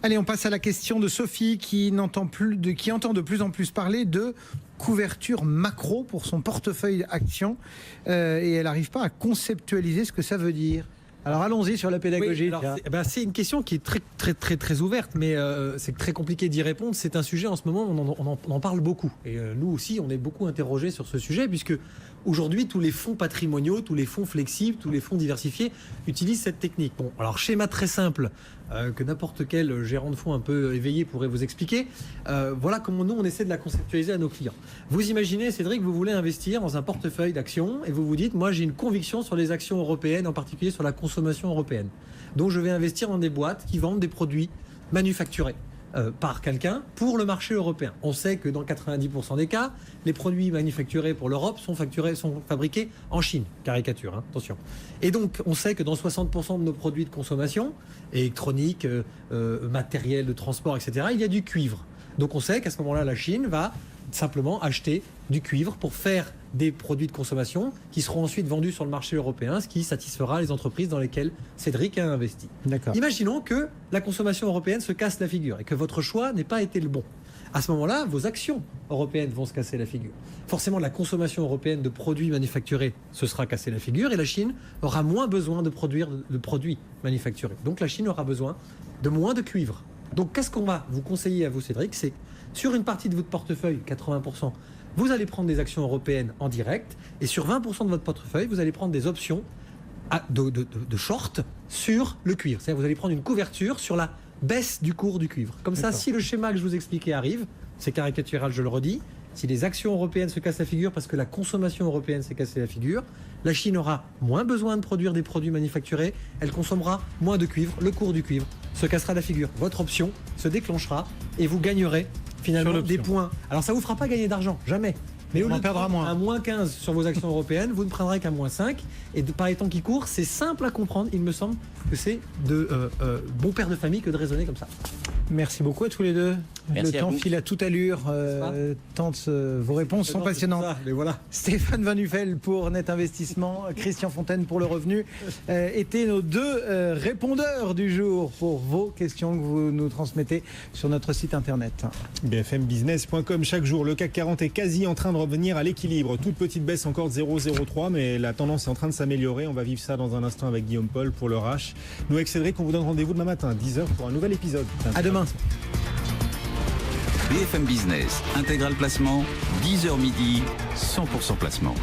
Allez, on passe à la question de Sophie qui entend de plus en plus parler de couverture macro pour son portefeuille actions et elle n'arrive pas à conceptualiser ce que ça veut dire. Alors allons-y sur la pédagogie. Oui, c'est une question qui est très ouverte, mais c'est très compliqué d'y répondre. C'est un sujet en ce moment, on en parle beaucoup. Et nous aussi, on est beaucoup interrogés sur ce sujet, puisque aujourd'hui, tous les fonds patrimoniaux, tous les fonds flexibles, tous les fonds diversifiés utilisent cette technique. Bon, alors schéma très simple, que n'importe quel gérant de fonds un peu éveillé pourrait vous expliquer. Voilà comment nous, on essaie de la conceptualiser à nos clients. Vous imaginez, Cédric, vous voulez investir dans un portefeuille d'actions et vous vous dites, moi j'ai une conviction sur les actions européennes, en particulier sur la consommation européenne. Donc je vais investir dans des boîtes qui vendent des produits manufacturés par quelqu'un pour le marché européen. On sait que dans 90% des cas, les produits manufacturés pour l'Europe sont fabriqués en Chine. Caricature, hein, attention. Et donc on sait que dans 60% de nos produits de consommation, électronique, matériel de transport, etc., il y a du cuivre. Donc on sait qu'à ce moment-là, la Chine va simplement acheter du cuivre pour faire des produits de consommation qui seront ensuite vendus sur le marché européen, ce qui satisfera les entreprises dans lesquelles Cédric a investi. D'accord. Imaginons que la consommation européenne se casse la figure et que votre choix n'ait pas été le bon. À ce moment-là, vos actions européennes vont se casser la figure. Forcément, la consommation européenne de produits manufacturés se sera cassée la figure et la Chine aura moins besoin de produire de produits manufacturés. Donc la Chine aura besoin de moins de cuivre. Donc qu'est-ce qu'on va vous conseiller à vous, Cédric? C'est sur une partie de votre portefeuille, 80%, vous allez prendre des actions européennes en direct et sur 20% de votre portefeuille, vous allez prendre des options de short sur le cuivre. C'est-à-dire vous allez prendre une couverture sur la baisse du cours du cuivre. Comme ça, si le schéma que je vous expliquais arrive, c'est caricatural, je le redis, si les actions européennes se cassent la figure parce que la consommation européenne s'est cassée la figure, la Chine aura moins besoin de produire des produits manufacturés, elle consommera moins de cuivre, le cours du cuivre se cassera la figure. Votre option se déclenchera et vous gagnerez finalement des points. Alors ça ne vous fera pas gagner d'argent, jamais. Mais au lieu de prendre un moins 15 sur vos actions européennes, vous ne prendrez qu'un moins 5. Et par les temps qui courent, c'est simple à comprendre. Il me semble que c'est de bon père de famille que de raisonner comme ça. Merci beaucoup à tous les deux. Merci le temps file à toute allure. Vos réponses sont passionnantes. Ça, mais voilà. Stéphane Van Nuffel pour Net Investissement, Christian Fontaine pour Le Revenu étaient nos deux répondeurs du jour pour vos questions que vous nous transmettez sur notre site internet. BFMbusiness.com. Chaque jour, le CAC 40 est quasi en train de revenir à l'équilibre. Toute petite baisse encore de 0,03, mais la tendance est en train de s'améliorer. On va vivre ça dans un instant avec Guillaume Paul pour le RH. Nous, avec Cédric, on vous donne rendez-vous demain matin à 10h pour un nouvel épisode. À demain. BFM Business, intégral placement, 10h midi, 100% placement.